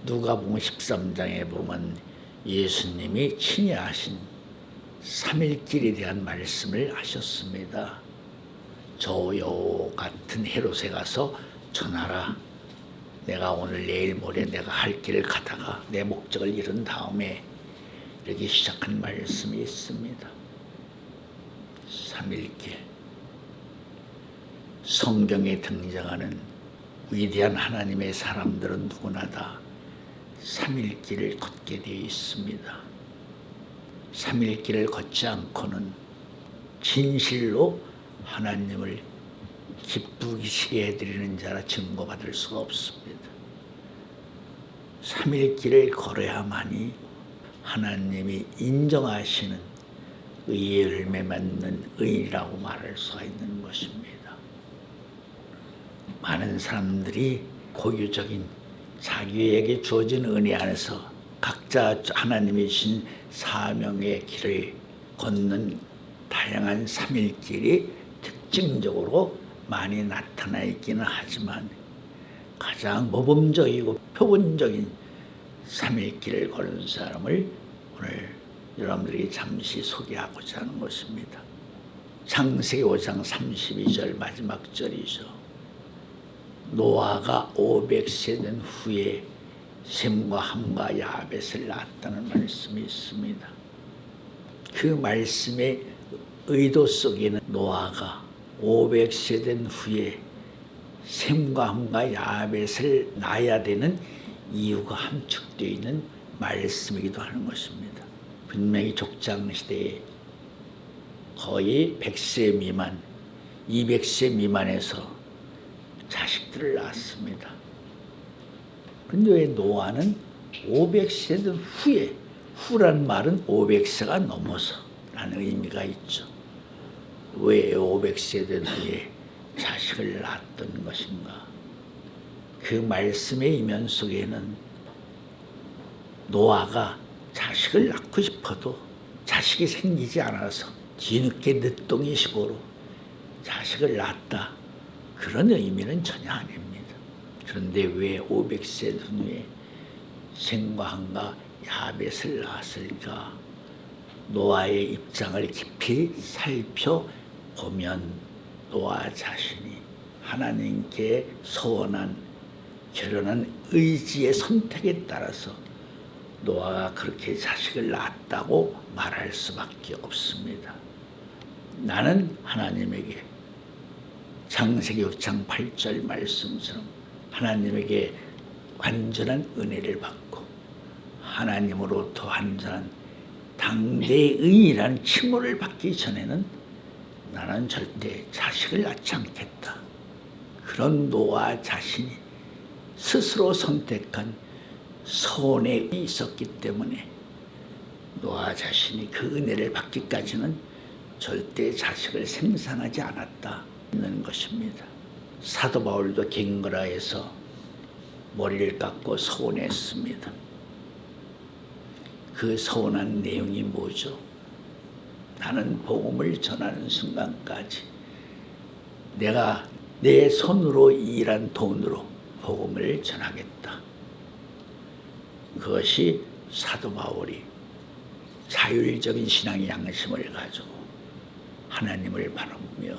누가복음 13장에 보면 예수님이 친히 하신 3일길에 대한 말씀을 하셨습니다. 저요 같은 헤롯에 가서 전하라. 내가 오늘 내일 모레 내가 할 길을 가다가 내 목적을 이룬 다음에 이렇게 시작한 말씀이 있습니다. 3일길. 성경에 등장하는 위대한 하나님의 사람들은 누구나 다 3일길을 걷게 되어 있습니다. 3일길을 걷지 않고는 진실로 하나님을 기쁘시게 해드리는 자라 증거받을 수가 없습니다. 3일길을 걸어야만이 하나님이 인정하시는 의의 열매 맺는 의인이라고 말할 수가 있는 것입니다. 많은 사람들이 고유적인 자기에게 주어진 은혜 안에서 각자 하나님이 주신 사명의 길을 걷는 다양한 3일길이 특징적으로 많이 나타나 있기는 하지만 가장 모범적이고 표본적인 3일길을 걸은 사람을 오늘 여러분들이 잠시 소개하고자 하는 것입니다. 창세기 5장 32절 마지막 절이죠. 노아가 500세 된 후에 셈과 함과 야벳을 낳았다는 말씀이 있습니다. 그 말씀의 의도 속에는 노아가 500세 된 후에 셈과 함과 야벳을 낳아야 되는 이유가 함축되어 있는 말씀이기도 하는 것입니다. 분명히 족장시대에 거의 100세 미만, 200세 미만에서 자식들을 낳았습니다. 그런데 왜 노아는 500세 된 후에, 후란 말은 500세가 넘어서 라는 의미가 있죠. 왜 500세 된 후에 자식을 낳았던 것인가? 그 말씀의 이면 속에는 노아가 자식을 낳고 싶어도 자식이 생기지 않아서 뒤늦게 늦둥이 시고로 자식을 낳았다. 그런 의미는 전혀 아닙니다. 그런데 왜 500세 후에 셈과 함과 야벳을 낳았을까? 노아의 입장을 깊이 살펴보면 노아 자신이 하나님께 소원한 결연한 의지의 선택에 따라서 노아가 그렇게 자식을 낳았다고 말할 수밖에 없습니다. 나는 하나님에게 창세기 6장 8절 말씀처럼 하나님에게 완전한 은혜를 받고 하나님으로부터 완전한 당대의 의인이라는 칭호를 받기 전에는 나는 절대 자식을 낳지 않겠다. 그런 노아 자신이 스스로 선택한 소원에 있었기 때문에 노아 자신이 그 은혜를 받기까지는 절대 자식을 생산하지 않았다는 것입니다. 사도 바울도 갱거라에서 머리를 깎고 서원했습니다. 그 서원한 내용이 뭐죠? 나는 복음을 전하는 순간까지 내가 내 손으로 일한 돈으로 복음을 전하겠다. 그것이 사도 바울이 자율적인 신앙의 양심을 가지고 하나님을 바라보며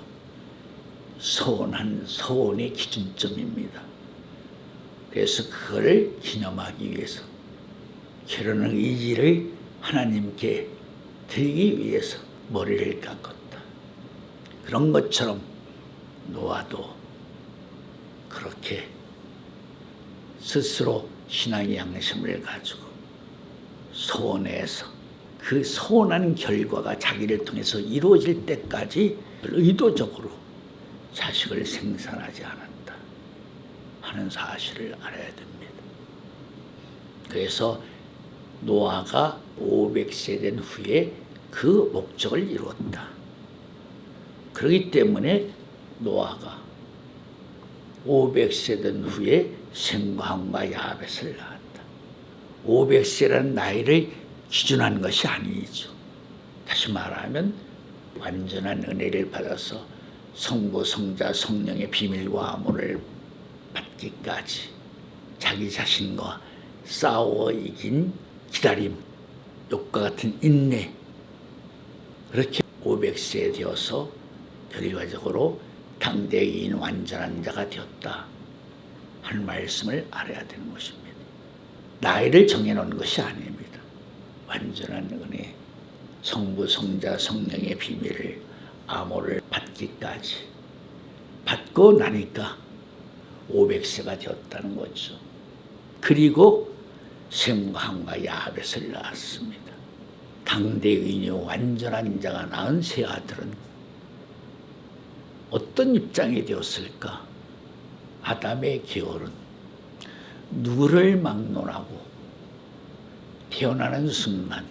서원한 서원의 기준점입니다. 그래서 그거를 기념하기 위해서 결혼의 의지를 하나님께 드리기 위해서 머리를 깎았다. 그런 것처럼 노아도 그렇게 스스로 신앙의 양심을 가지고 소원해서 그 소원한 결과가 자기를 통해서 이루어질 때까지 의도적으로 자식을 생산하지 않았다 하는 사실을 알아야 됩니다. 그래서 노아가 500세 된 후에 그 목적을 이루었다. 그렇기 때문에 노아가 500세 된 후에 셈과 함과 야벳을 낳았다. 500세라는 나이를 기준한 것이 아니죠. 다시 말하면 완전한 은혜를 받아서 성부, 성자, 성령의 비밀과 암호를 받기까지 자기 자신과 싸워 이긴 기다림, 욕과 같은 인내, 그렇게 500세 되어서 결과적으로 당대인 완전한 자가 되었다 하는 말씀을 알아야 되는 것입니다. 나이를 정해놓은 것이 아닙니다. 완전한 은혜, 성부, 성자, 성령의 비밀을 암호를 받기까지 받고 나니까 500세가 되었다는 거죠. 그리고 셈과 함과 야벳을 낳았습니다. 당대의인이 완전한 자가 낳은 세 아들은 어떤 입장이 되었을까? 아담의 계월은 누구를 막론하고 태어나는 순간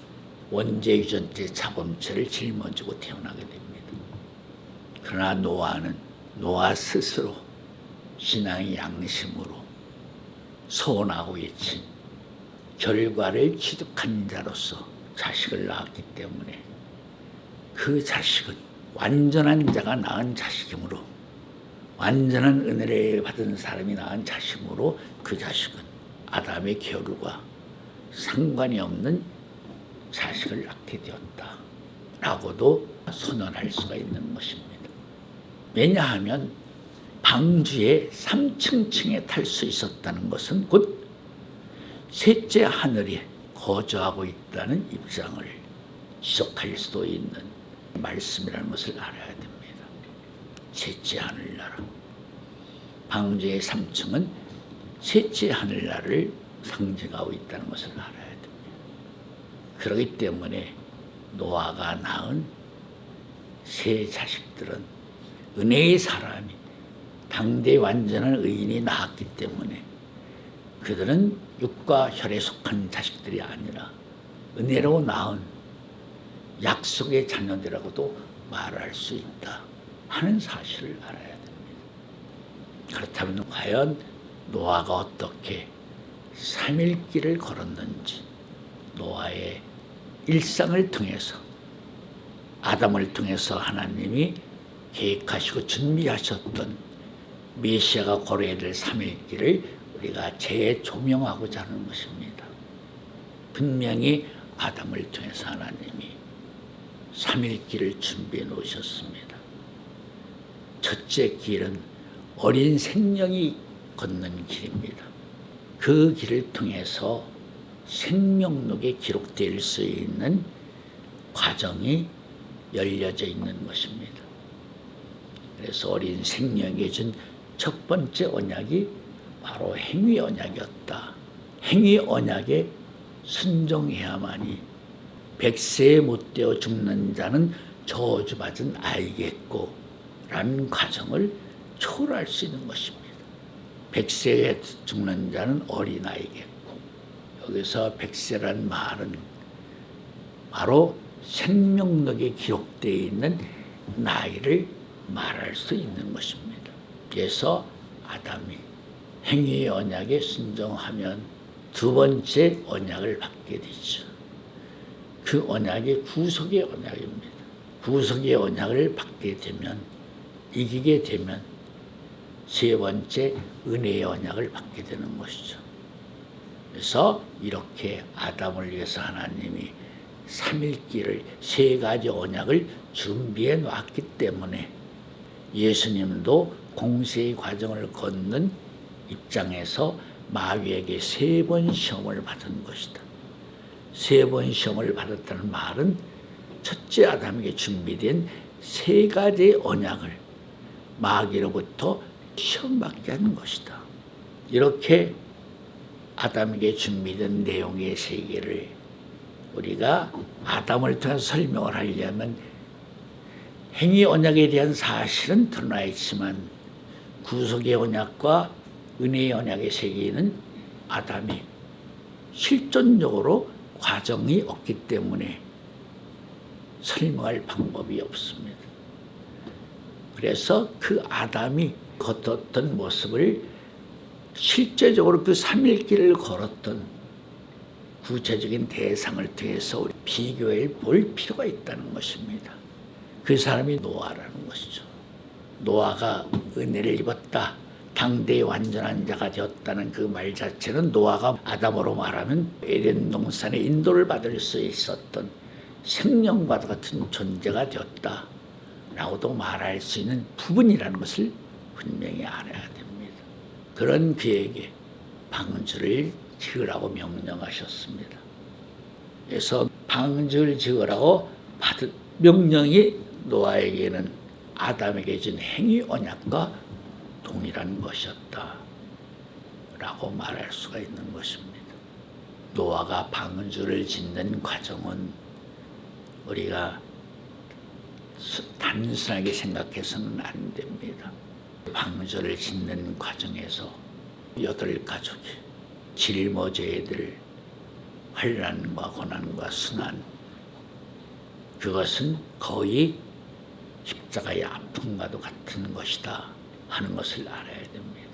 원죄유전죄 자범죄를 짊어지고 태어나게 됩니다. 그러나 노아는 노아 스스로 신앙의 양심으로 소원하고 외친 결과를 취득한 자로서 자식을 낳았기 때문에 그 자식은 완전한 자가 낳은 자식이므로, 완전한 은혜를 받은 사람이 낳은 자식이므로 그 자식은 아담의 계율과 상관이 없는 자식을 낳게 되었다 라고도 선언할 수가 있는 것입니다. 왜냐하면 방주의 3층층에 탈 수 있었다는 것은 곧 셋째 하늘에 거주하고 있다는 입장을 지적할 수도 있는 말씀이라는 것을 알아야 됩니다. 셋째 하늘나라, 방주의 3층은 셋째 하늘나라를 상징하고 있다는 것을 알아야 됩니다. 그렇기 때문에 노아가 낳은 세 자식들은 은혜의 사람이 당대 완전한 의인이 낳았기 때문에 그들은 육과 혈에 속한 자식들이 아니라 은혜로 낳은 약속의 자녀들이라고도 말할 수 있다 하는 사실을 알아야 됩니다. 그렇다면 과연 노아가 어떻게 3일길을 걸었는지, 노아의 일상을 통해서, 아담을 통해서 하나님이 계획하시고 준비하셨던 메시아가 걸어야 될 3일길을 우리가 재조명하고자 하는 것입니다. 분명히 아담을 통해서 하나님이 3일길을 준비해 놓으셨습니다. 첫째 길은 어린 생명이 걷는 길입니다. 그 길을 통해서 생명록에 기록될 수 있는 과정이 열려져 있는 것입니다. 그래서 어린 생명에게 준 첫 번째 언약이 바로 행위 언약이었다. 행위 언약에 순종해야만이 100세에 못 되어 죽는 자는 저주받은 아이겠고 라는 과정을 초월할 수 있는 것입니다. 100세에 죽는 자는 어린아이겠고, 여기서 100세란 말은 바로 생명록에 기록되어 있는 나이를 말할 수 있는 것입니다. 그래서 아담이 행위의 언약에 순종하면 두 번째 언약을 받게 되죠. 그 언약이 구속의 언약입니다. 구속의 언약을 받게 되면, 이기게 되면 세 번째 은혜의 언약을 받게 되는 것이죠. 그래서 이렇게 아담을 위해서 하나님이 3일길을 세 가지 언약을 준비해 놨기 때문에 예수님도 공세의 과정을 걷는 입장에서 마귀에게 3번 시험을 받은 것이다. 3번 시험을 받았다는 말은 첫째 아담에게 준비된 3가지의 언약을 마귀로부터 시험받게 하는 것이다. 이렇게 아담에게 준비된 내용의 세계를 우리가 아담을 통해서 설명을 하려면 행위 언약에 대한 사실은 드러나 있지만 구속의 언약과 은혜의 언약의 세계에는 아담이 실존적으로 과정이 없기 때문에 설명할 방법이 없습니다. 그래서 그 아담이 걷었던 모습을 실제적으로 그 3일길을 걸었던 구체적인 대상을 통해서 우리 비교해 볼 필요가 있다는 것입니다. 그 사람이 노아라는 것이죠. 노아가 은혜를 입었다, 당대의 완전한 자가 되었다는 그 말 자체는 노아가 아담으로 말하면 에덴 동산에 인도를 받을 수 있었던 생명과 같은 존재가 되었다 라고도 말할 수 있는 부분이라는 것을 분명히 알아야 됩니다. 그런 그에게 방주를 지으라고 명령하셨습니다. 그래서 방주를 지으라고 받은 명령이 노아에게는 아담에게 준 행위 언약과 동일한 것이었다 라고 말할 수가 있는 것입니다. 노아가 방주를 짓는 과정은 우리가 단순하게 생각해서는 안 됩니다. 방주를 짓는 과정에서 8가족이 짊어져야 될 환난과 고난과 순환, 그것은 거의 십자가의 아픔과도 같은 것이다 하는 것을 알아야 됩니다.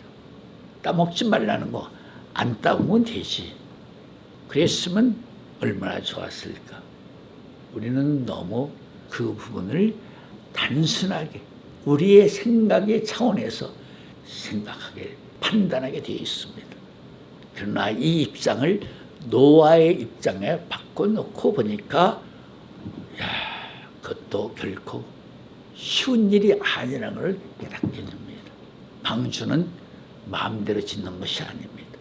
따먹지 말라는 거 안 따먹으면 되지. 그랬으면 얼마나 좋았을까. 우리는 너무 그 부분을 단순하게 우리의 생각의 차원에서 생각하게 판단하게 되어 있습니다. 그러나 이 입장을 노아의 입장에 바꿔놓고 보니까 그것도 결코 쉬운 일이 아니라는 걸 깨닫게 됩니다. 방주는 마음대로 짓는 것이 아닙니다.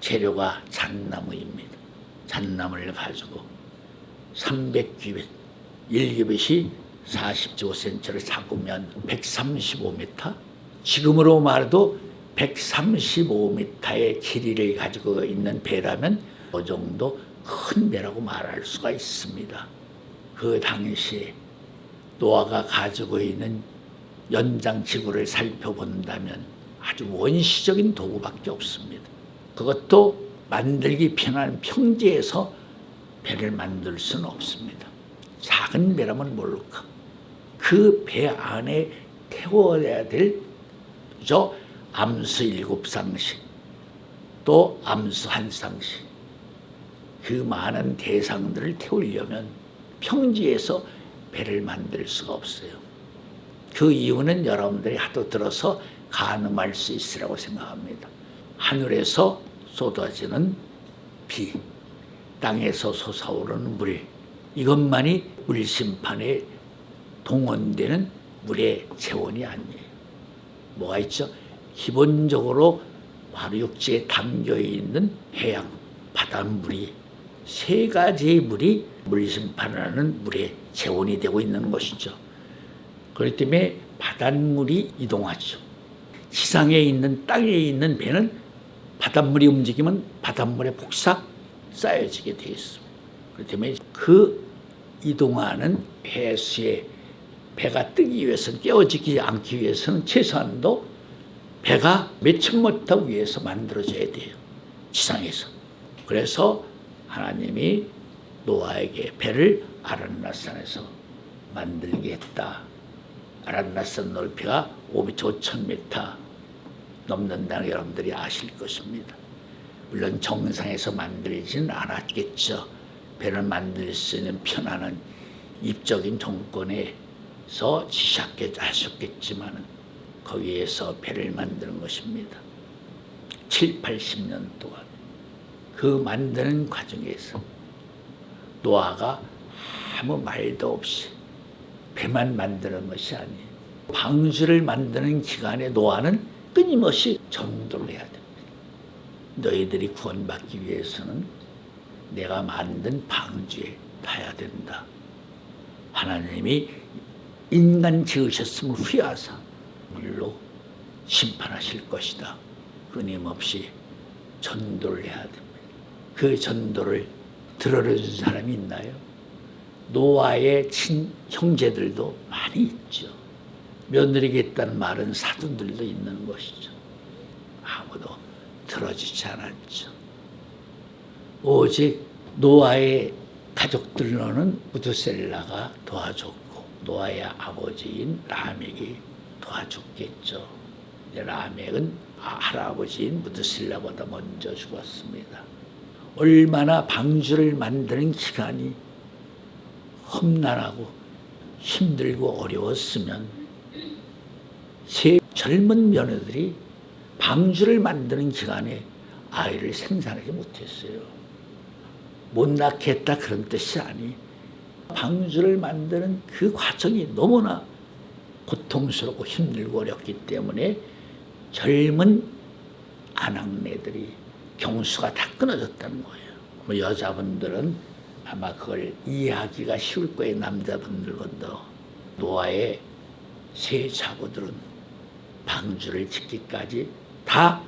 재료가 잣나무입니다. 잣나무를 가지고 300규빗, 1규빗이 45cm를 잡으면 135m, 지금으로 말해도 135m의 길이를 가지고 있는 배라면 그 정도 큰 배라고 말할 수가 있습니다. 그 당시에 노아가 가지고 있는 연장 지구를 살펴본다면 아주 원시적인 도구밖에 없습니다. 그것도 만들기 편한 평지에서 배를 만들 수는 없습니다. 작은 배라면 모를까. 그 배 안에 태워야 될 암수 7쌍씩, 또 암수 1쌍씩, 그 많은 대상들을 태우려면 평지에서 배를 만들 수가 없어요. 그 이유는 여러분들이 하도 들어서 가늠할 수 있으라고 생각합니다. 하늘에서 쏟아지는 비, 땅에서 솟아오르는 물, 이것만이 물심판에 동원되는 물의 재원이 아니에요. 뭐가 있죠? 기본적으로 바로 육지에 담겨있는 해양, 바닷물이 3가지의 물이 물심판을 하는 물의 재원이 되고 있는 것이죠. 그렇기 때문에 바닷물이 이동하죠. 지상에 있는 땅에 있는 배는 바닷물이 움직이면 바닷물에 폭삭 쌓여지게 되어 있습니다. 그렇기 때문에 그 이동하는 해수에 배가 뜨기 위해서는, 깨어지지 않기 위해서는 최소한도 배가 몇천 미터 위에서 만들어져야 돼요. 지상에서. 그래서 하나님이 노아에게 배를 아란낯산에서 만들게 했다. 아란낯산 높이가 5,000m 넘는다는 여러분들이 아실 것입니다. 물론 정상에서 만들지는 않았겠죠. 배를 만들 수 있는 편안한 입적인 정권에서 지시하셨겠지만 거기에서 배를 만드는 것입니다. 7, 80년 동안 그 만드는 과정에서 노아가 아무 말도 없이 배만 만드는 것이 아니에요. 방주를 만드는 기간에 노아는 끊임없이 전도를 해야 됩니다. 너희들이 구원받기 위해서는 내가 만든 방주에 타야 된다. 하나님이 인간 지으셨음을 후회하사 물로 심판하실 것이다. 끊임없이 전도를 해야 됩니다. 그 전도를 들어준 사람이 있나요? 노아의 친형제들도 많이 있죠. 며느리겠다는 말은 사돈들도 있는 것이죠. 아무도 들어주지 않았죠. 오직 노아의 가족들로는 무드셀라가 도와줬고 노아의 아버지인 라멕이 도와줬겠죠. 라멕은 할아버지인 무드셀라보다 먼저 죽었습니다. 얼마나 방주를 만드는 기간이 험난하고 힘들고 어려웠으면 세 젊은 며느들이 방주를 만드는 기간에 아이를 생산하지 못했어요. 못 낳게 했다 그런 뜻이 아니. 방주를 만드는 그 과정이 너무나 고통스럽고 힘들고 어렵기 때문에 젊은 아낙네들이 경수가 다 끊어졌다는 거예요. 뭐 여자분들은 아마 그걸 이해하기가 쉬울 거예요. 남자분들보다. 노아의 세 자부들은 방주를 짓기까지 다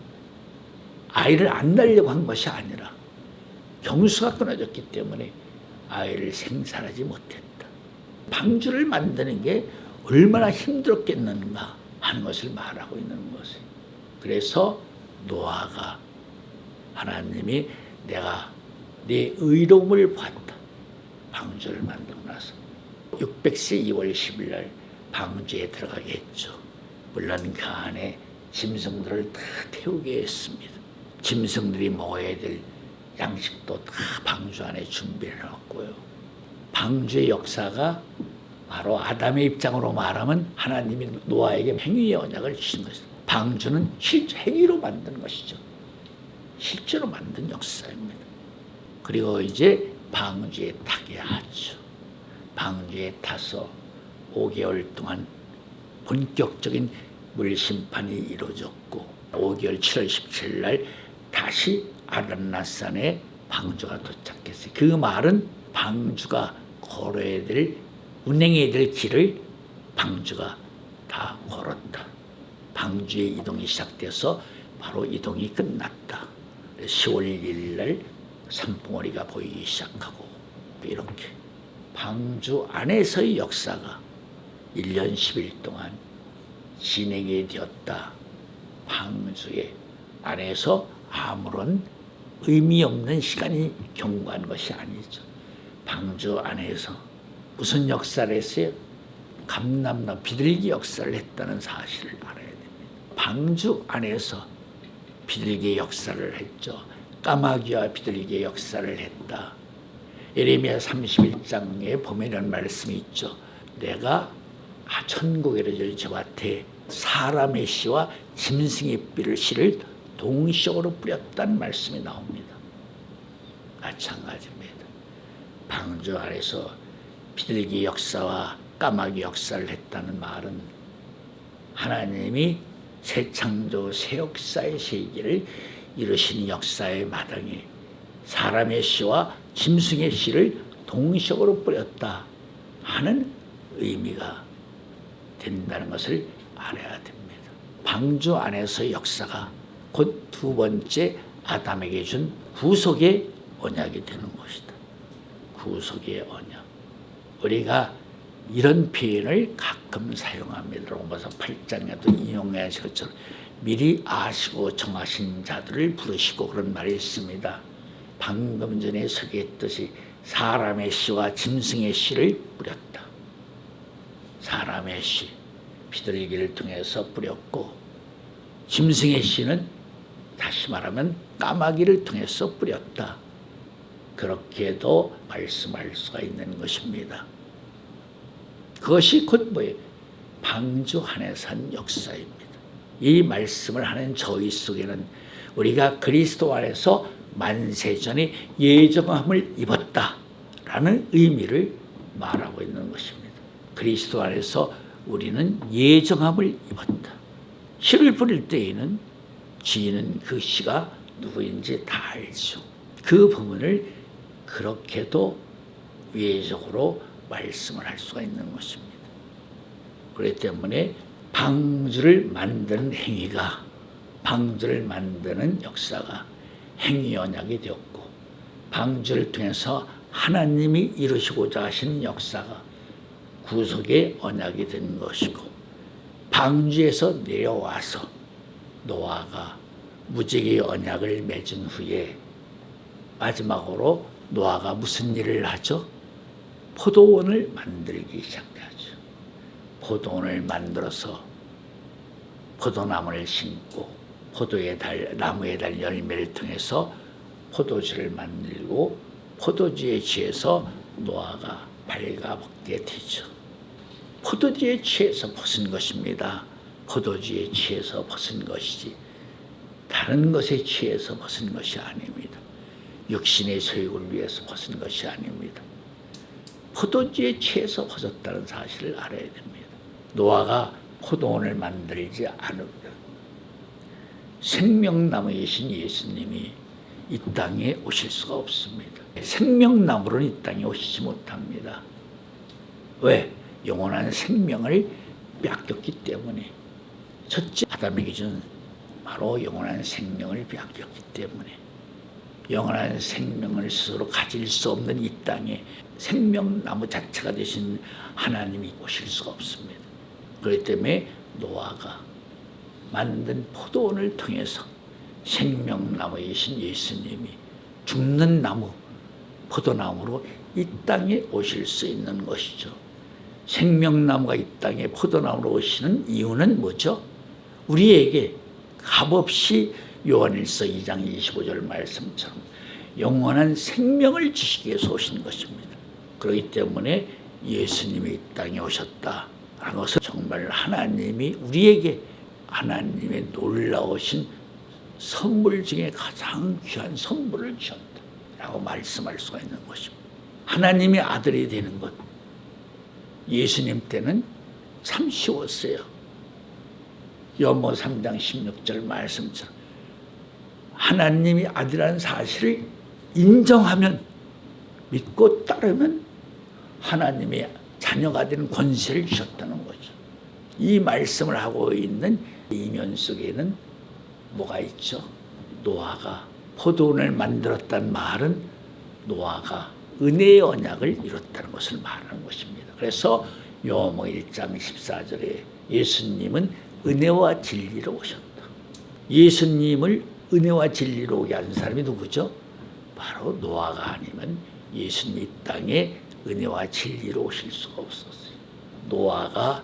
아이를 안 낳으려고 한 것이 아니라 경수가 끊어졌기 때문에 아이를 생산하지 못했다. 방주를 만드는 게 얼마나 힘들었겠는가 하는 것을 말하고 있는 것이에요. 그래서 노아가 하나님이 내가 네 의로움을 봤다. 방주를 만들고 나서 600세 2월 10일 날 방주에 들어가게 했죠. 물론 그 안에 짐승들을 다 태우게 했습니다. 짐승들이 먹어야 될 양식도 다 방주 안에 준비해 놨고요. 방주의 역사가 바로 아담의 입장으로 말하면 하나님이 노아에게 행위의 언약을 주신 것입니다. 방주는 실제 행위로 만든 것이죠. 실제로 만든 역사입니다. 그리고 이제 방주에 타게 하죠. 방주에 타서 5개월 동안 본격적인 물 심판이 이루어졌고 5개월 7월 17일 날 다시 아란낫산에 방주가 도착했어요. 그 말은 방주가 걸어야 될 운행해야 될 길을 방주가 다 걸었다. 방주의 이동이 시작돼서 바로 이동이 끝났다. 10월 1일 날 산봉우리가 보이기 시작하고 이렇게 방주 안에서의 역사가 1년 10일 동안 진행이 되었다. 방주의 안에서 아무런 의미 없는 시간이 경과한 것이 아니죠. 방주 안에서 무슨 역사를 했어요? 감람나무 비둘기 역사를 했다는 사실을 알아야 됩니다. 방주 안에서 비둘기 역사를 했죠. 까마귀와 비둘기의 역사를 했다. 예레미야 31장에 보면 이런 말씀이 있죠. 내가 천국에 이르러 저한테 사람의 씨와 짐승의 씨를 동시적으로 뿌렸다는 말씀이 나옵니다. 마찬가지입니다. 방주 안에서 비둘기 역사와 까마귀 역사를 했다는 말은 하나님이 새 창조 새 역사의 세계를 이루시는 역사의 마당에 사람의 씨와 짐승의 씨를 동시적으로 뿌렸다 하는 의미가 된다는 것을 알아야 됩니다. 방주 안에서의 역사가 곧 두 번째 아담에게 준 구속의 언약이 되는 것이다. 구속의 언약. 우리가 이런 표현을 가끔 사용합니다. 로마서 8장에도 인용하신 것처럼 미리 아시고 정하신 자들을 부르시고 그런 말이 있습니다. 방금 전에 소개했듯이 사람의 씨와 짐승의 씨를 뿌렸다. 사람의 씨, 비둘기를 통해서 뿌렸고 짐승의 씨는 다시 말하면 까마귀를 통해서 뿌렸다. 그렇게도 말씀할 수가 있는 것입니다. 그것이 곧 뭐예요? 방주 안에서 한 역사입니다. 이 말씀을 하는 저희 속에는 우리가 그리스도 안에서 만세전에 예정함을 입었다라는 의미를 말하고 있는 것입니다. 그리스도 안에서 우리는 예정함을 입었다. 씨를 뿌릴 때에는 지인은 그 씨가 누구인지 다 알죠. 그 부분을 그렇게도 외적으로 말씀을 할 수가 있는 것입니다. 그렇기 때문에 방주를 만드는 행위가 방주를 만드는 역사가 행위 언약이 되었고 방주를 통해서 하나님이 이루시고자 하시는 역사가 구속의 언약이 된 것이고 방주에서 내려와서 노아가 무지개의 언약을 맺은 후에 마지막으로 노아가 무슨 일을 하죠? 포도원을 만들기 시작하죠. 포도원을 만들어서 포도나무를 심고 나무에 달 열매를 통해서 포도주를 만들고 포도주에 취해서 노아가 발가벗게 되죠. 포도주에 취해서 벗은 것입니다. 포도주에 취해서 벗은 것이지 다른 것에 취해서 벗은 것이 아닙니다. 육신의 소욕을 위해서 벗은 것이 아닙니다. 포도주에 취해서 벗었다는 사실을 알아야 됩니다. 노아가 포도원을 만들지 않으면 생명나무이신 예수님이 이 땅에 오실 수가 없습니다. 생명나무로는 이 땅에 오시지 못합니다. 왜? 영원한 생명을 빼앗겼기 때문에. 첫째 아담에게 준 바로 영원한 생명을 빼앗겼기 때문에 영원한 생명을 스스로 가질 수 없는 이 땅에 생명나무 자체가 되신 하나님이 오실 수가 없습니다. 그렇기 때문에 노아가 만든 포도원을 통해서 생명나무이신 예수님이 죽는 나무, 포도나무로 이 땅에 오실 수 있는 것이죠. 생명나무가 이 땅에 포도나무로 오시는 이유는 뭐죠? 우리에게 값없이 요한일서 2장 25절 말씀처럼 영원한 생명을 주시기 위해서 오신 것입니다. 그렇기 때문에 예수님이 이 땅에 오셨다라는 것은 정말 하나님이 우리에게 하나님의 놀라우신 선물 중에 가장 귀한 선물을 주셨다라고 말씀할 수가 있는 것입니다. 하나님의 아들이 되는 것, 예수님 때는 참 쉬웠어요. 요한복음 3장 16절 말씀처럼 하나님이 아들이라는 사실을 인정하면, 믿고 따르면 하나님의 자녀가 되는 권세를 주셨다는 거죠. 이 말씀을 하고 있는 이면 속에는 뭐가 있죠? 노아가 포도원을 만들었다는 말은 노아가 은혜의 언약을 이뤘다는 것을 말하는 것입니다. 그래서 요한복음 1장 14절에 예수님은 은혜와 진리로 오셨다. 예수님을 은혜와 진리로 오게 한 사람이 누구죠? 바로 노아가 아니면 예수님이 이 땅에 은혜와 진리로 오실 수가 없었어요. 노아가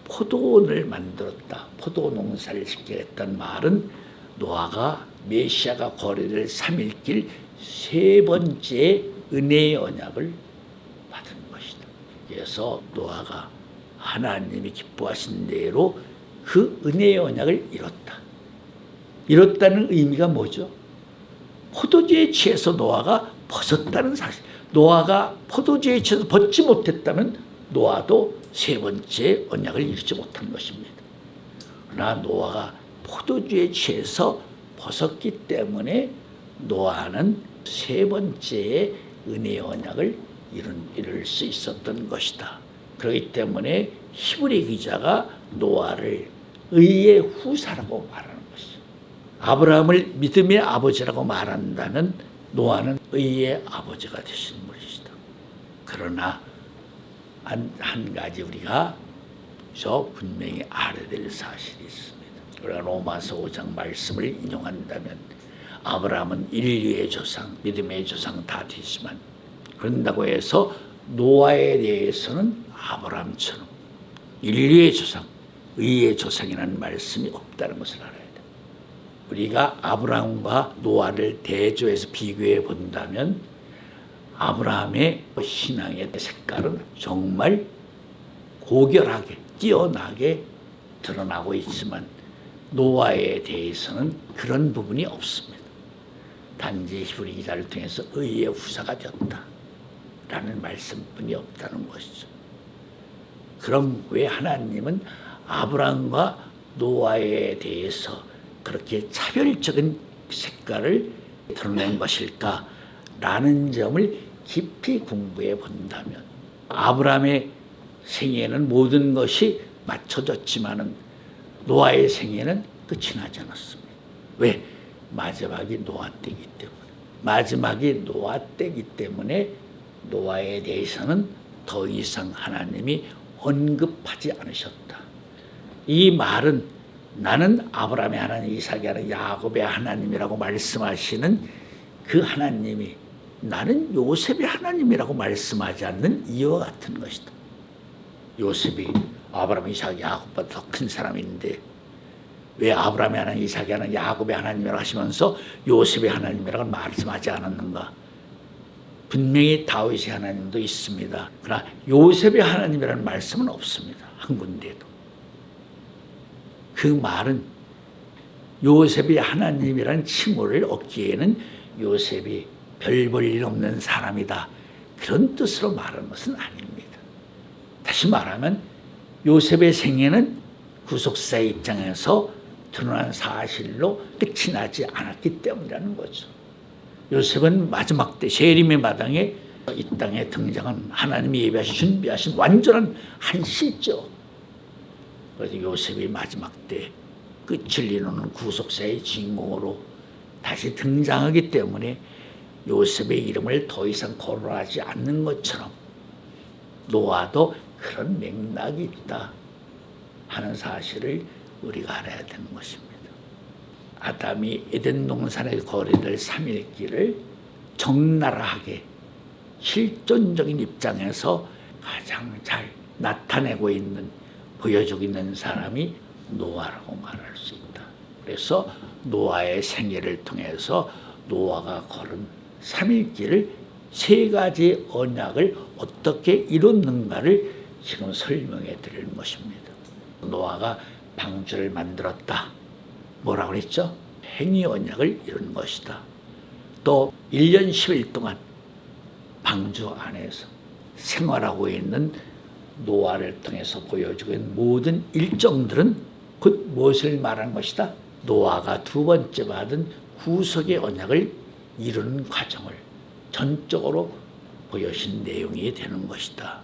포도원을 만들었다, 포도 농사를 짓게 했다는 말은 노아가 메시아가 거래될 3일길 세 번째 은혜의 언약을 받은 것이다. 그래서 노아가 하나님이 기뻐하신 대로 그 은혜의 언약을 이뤘다. 이뤘다는 의미가 뭐죠? 포도주에 취해서 노아가 벗었다는 사실. 노아가 포도주에 취해서 벗지 못했다면 노아도 세 번째 언약을 이루지 못한 것입니다. 그러나 노아가 포도주에 취해서 벗었기 때문에 노아는 세 번째의 은혜의 언약을 이룰 수 있었던 것이다. 그렇기 때문에 히브리 기자가 노아를 의의 후사라고 말하는 것이죠. 아브라함을 믿음의 아버지라고 말한다면 노아는 의의 아버지가 되신 분이시다. 그러나 한 가지 우리가 분명히 알아야 될 사실이 있습니다. 우리가 로마서 5장 말씀을 인용한다면 아브라함은 인류의 조상, 믿음의 조상 다 되지만 그런다고 해서 노아에 대해서는 아브라함처럼 인류의 조상, 의의 조상이라는 말씀이 없다는 것을 알아야 돼요. 우리가 아브라함과 노아를 대조해서 비교해 본다면 아브라함의 신앙의 색깔은 정말 고결하게 뛰어나게 드러나고 있지만 노아에 대해서는 그런 부분이 없습니다. 단지 히브리 기자를 통해서 의의 후사가 되었다라는 말씀뿐이 없다는 것이죠. 그럼 왜 하나님은 아브라함과 노아에 대해서 그렇게 차별적인 색깔을 드러낸 것일까라는 점을 깊이 공부해 본다면 아브라함의 생애에는 모든 것이 맞춰졌지만은 노아의 생애는 끝이 나지 않았습니다. 왜? 마지막이 노아 때이기 때문에. 마지막이 노아 때이기 때문에 노아에 대해서는 더 이상 하나님이 언급하지 않으셨다. 이 말은 나는 아브라함의 하나님, 이삭의 하나님, 야곱의 하나님이라고 말씀하시는 그 하나님이 나는 요셉의 하나님이라고 말씀하지 않는 이와 같은 것이다. 요셉이 아브라함, 이삭, 야곱보다 더 큰 사람인데 왜 아브라함의 하나님, 이삭의 하나님, 야곱의 하나님이라고 하시면서 요셉의 하나님이라고 말씀하지 않았는가? 분명히 다윗의 하나님도 있습니다. 그러나 요셉의 하나님이라는 말씀은 없습니다. 한 군데도. 그 말은 요셉이 하나님이란 칭호를 얻기에는 요셉이 별 볼 일 없는 사람이다, 그런 뜻으로 말하는 것은 아닙니다. 다시 말하면 요셉의 생애는 구속사의 입장에서 드러난 사실로 끝이 나지 않았기 때문이라는 거죠. 요셉은 마지막 때 세림의 마당에 이 땅에 등장한 하나님이 예비하신 준비하신 완전한 한 시죠. 그래서 요셉이 마지막 때 끝을 이루는 구속사의 주인공으로 다시 등장하기 때문에 요셉의 이름을 더 이상 거론하지 않는 것처럼 노아도 그런 맥락이 있다 하는 사실을 우리가 알아야 되는 것입니다. 아담이 에덴 동산에 거래될 3일길을 적나라하게 실존적인 입장에서 가장 잘 나타내고 있는, 보여주고 있는 사람이 노아라고 말할 수 있다. 그래서 노아의 생애를 통해서 노아가 걸은 3일길을 세 가지 언약을 어떻게 이뤘는가를 지금 설명해 드리는 것입니다. 노아가 방주를 만들었다. 뭐라고 그랬죠? 행위 언약을 이룬 것이다. 또 1년 10일 동안 방주 안에서 생활하고 있는 노아를 통해서 보여주고 있는 모든 일정들은 곧 무엇을 말하는 것이다? 노아가 두 번째 받은 구속의 언약을 이루는 과정을 전적으로 보여준 내용이 되는 것이다.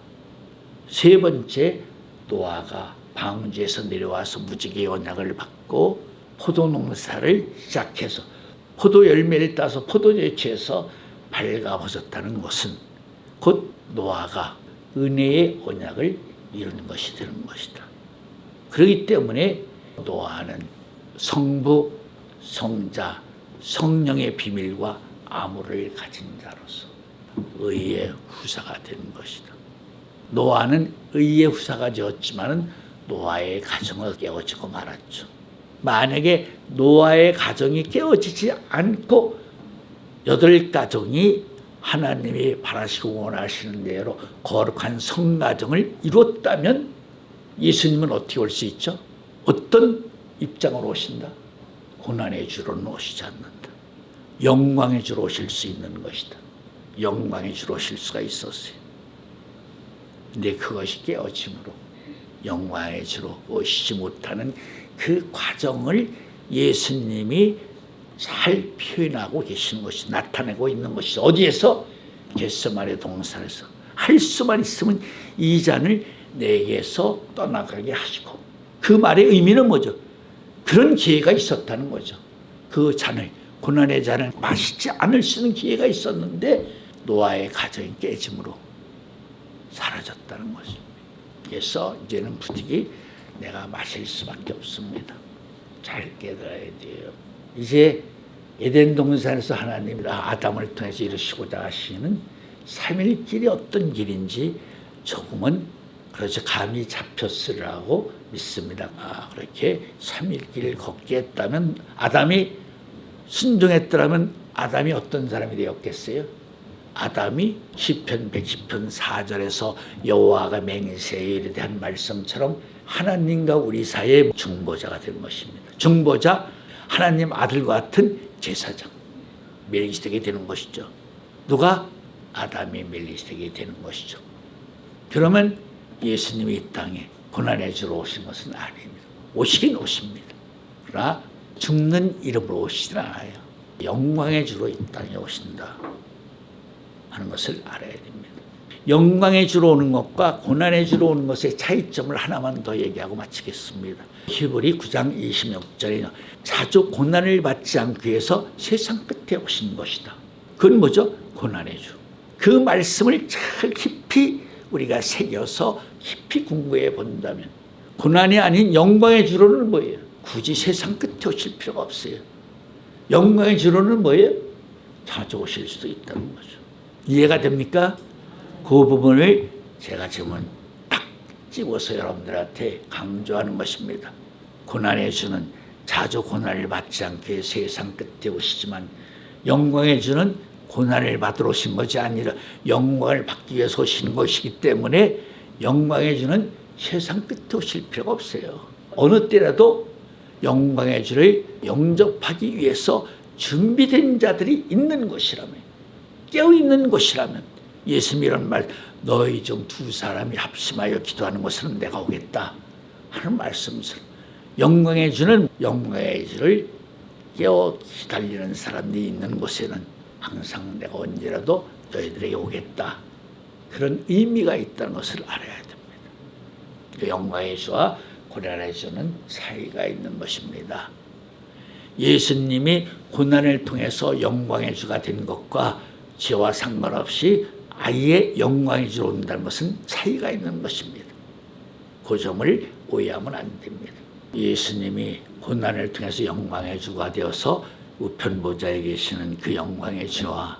세 번째, 노아가 방주에서 내려와서 무지개의 언약을 받고 포도 농사를 시작해서 포도 열매를 따서 포도주에 취해서 발가벗었다는 것은 곧 노아가 은혜의 언약을 이루는 것이 되는 것이다. 그렇기 때문에 노아는 성부, 성자, 성령의 비밀과 암호를 가진 자로서 의의 후사가 되는 것이다. 노아는 의의 후사가 되었지만은 노아의 가정을 깨어지고 말았죠. 만약에 노아의 가정이 깨어지지 않고 8가정이 하나님이 바라시고 원하시는 대로 거룩한 성가정을 이뤘다면 예수님은 어떻게 올 수 있죠? 어떤 입장으로 오신다? 고난의 주로는 오시지 않는다. 영광의 주로 오실 수 있는 것이다. 영광의 주로 오실 수가 있었어요. 근데 그것이 깨어짐으로 영광의 주로 오시지 못하는 그 과정을 예수님이 잘 표현하고 계시는 것이, 나타내고 있는 것이 어디에서? 겟세마네 동산에서 할 수만 있으면 이 잔을 내게서 떠나가게 하시고, 그 말의 의미는 뭐죠? 그런 기회가 있었다는 거죠. 그 잔을, 고난의 잔을 마시지 않을 수 있는 기회가 있었는데 노아의 가정이 깨짐으로 사라졌다는 것입니다. 그래서 이제는 부득이 내가 마실 수밖에 없습니다. 잘 깨달아야 돼요. 이제 에덴 동산에서 하나님이 아담을 통해서 이루시고자 하시는 3일길이 어떤 길인지 조금은 그래서 감이 잡혔으리라고 믿습니다. 그렇게 3일길을 걷게 했다면, 아담이 순종했더라면 아담이 어떤 사람이 되었겠어요? 아담이 시편 110편 4절에서 여호와가 맹세에 대한 말씀처럼 하나님과 우리 사이의 중보자가 된 것입니다. 중보자, 하나님 아들과 같은 제사장, 멜기세덱이 되는 것이죠. 누가? 아담이 멜기세덱이 되는 것이죠. 그러면 예수님이 이 땅에 고난의 주로 오신 것은 아닙니다. 오시긴 오십니다. 그러나 죽는 이름으로 오시진 않아요. 영광의 주로 이 땅에 오신다 하는 것을 알아야 됩니다. 영광의 주로 오는 것과 고난의 주로 오는 것의 차이점을 하나만 더 얘기하고 마치겠습니다. 히브리 9장 26절에 자주 고난을 받지 않기 위해서 세상 끝에 오신 것이다. 그건 뭐죠? 고난의 주. 그 말씀을 잘 깊이 우리가 새겨서 깊이 공부해 본다면 고난이 아닌 영광의 주로는 뭐예요? 굳이 세상 끝에 오실 필요가 없어요. 영광의 주로는 뭐예요? 자주 오실 수도 있다는 거죠. 이해가 됩니까? 그 부분을 제가 지금은 딱 집어서 여러분들한테 강조하는 것입니다. 고난의 주는 자주 고난을 받지 않게 세상 끝에 오시지만 영광의 주는 고난을 받으러 오신 것이 아니라 영광을 받기 위해서 오신 것이기 때문에 영광의 주는 세상 끝에 오실 필요가 없어요. 어느 때라도 영광의 주를 영접하기 위해서 준비된 자들이 있는 곳이라면, 깨어있는 곳이라면, 예수님이 이런 말, 너희 중 두 사람이 합심하여 기도하는 곳에는 내가 오겠다 하는 말씀을, 영광의 주는 영광의 주를 깨어 기다리는 사람들이 있는 곳에는 항상 내가 언제라도 너희들에게 오겠다, 그런 의미가 있다는 것을 알아야 됩니다. 그 영광의 주와 고난의 주는 사이가 있는 것입니다. 예수님이 고난을 통해서 영광의 주가 된 것과 죄와 상관없이 아예 영광의 주로 온다는 것은 차이가 있는 것입니다. 그 점을 오해하면 안 됩니다. 예수님이 고난을 통해서 영광의 주가 되어서 우편 보좌에 계시는 그 영광의 주와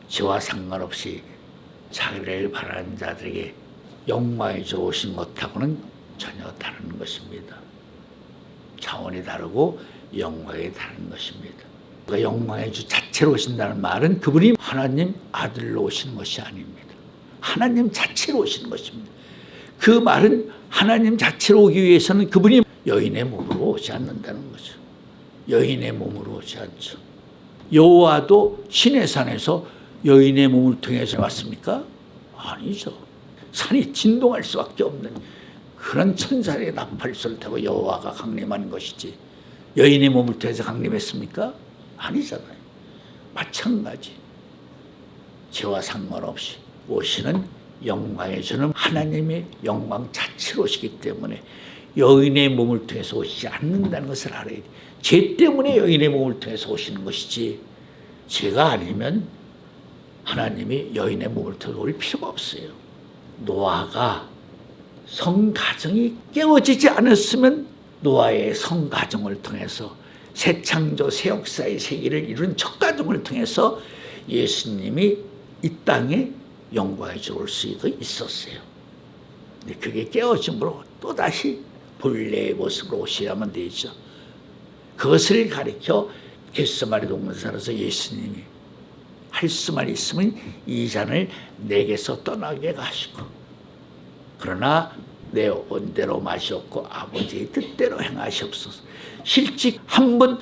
죄와 상관없이 자기를 바라는 자들에게 영광의 주로 오신 것하고는 전혀 다른 것입니다. 차원이 다르고 영광이 다른 것입니다. 그러니까 영광의 주 자체로 오신다는 말은 그분이 하나님 아들로 오신 것이 아닙니다. 하나님 자체로 오신 것입니다. 그 말은 하나님 자체로 오기 위해서는 그분이 여인의 몸으로 오지 않는다는 거죠. 여인의 몸으로 오지 않죠. 여호와도 시내산에서 여인의 몸을 통해서 왔습니까? 아니죠. 산이 진동할 수밖에 없는 그런 천사의 나팔소를 타고 여호와가 강림한 것이지, 여인의 몸을 통해서 강림했습니까? 아니잖아요. 마찬가지. 죄와 상관없이 오시는 영광의 주는 하나님의 영광 자체로 오시기 때문에 여인의 몸을 통해서 오시지 않는다는 것을 알아야 돼요. 죄 때문에 여인의 몸을 통해서 오시는 것이지, 죄가 아니면 하나님이 여인의 몸을 통해서 올 필요가 없어요. 노아가 성가정이 깨어지지 않았으면 노아의 성가정을 통해서 새 창조 새 역사의 세계를 이룬 첫 가정을 통해서 예수님이 이 땅에 영광의 주로 올 수도 있었어요. 근데 그게 깨어짐으로 또다시 본래의 모습으로 오셔야만 되죠. 그것을 가리켜 겟세마네 동산에서 예수님이 할 수만 있으면 이 잔을 내게서 떠나게 하시고, 그러나 내 온대로 마시옵고 아버지의 뜻대로 행하시옵소서. 실직 한번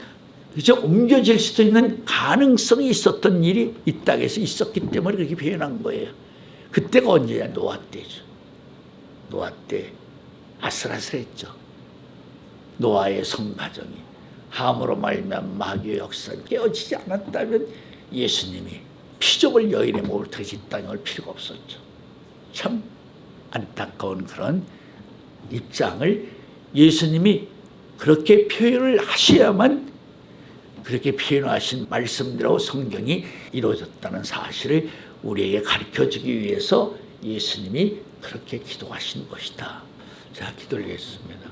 그저 옮겨질 수도 있는 가능성이 있었던 일이 이 땅에서 있었기 때문에 그렇게 표현한 거예요. 그때가 언제냐? 노아 때죠. 노아 때 아슬아슬했죠. 노아의 성가정이 함으로 말미암아 마귀의 역사가 깨어지지 않았다면 예수님이 피조물 여인의 몸을 통해서 이 땅에 올 필요가 없었죠. 참 안타까운 그런 입장을 예수님이 그렇게 표현을 하셔야만, 그렇게 표현하신 말씀대로 성경이 이루어졌다는 사실을 우리에게 가르쳐주기 위해서 예수님이 그렇게 기도하신 것이다. 자, 기도하겠습니다.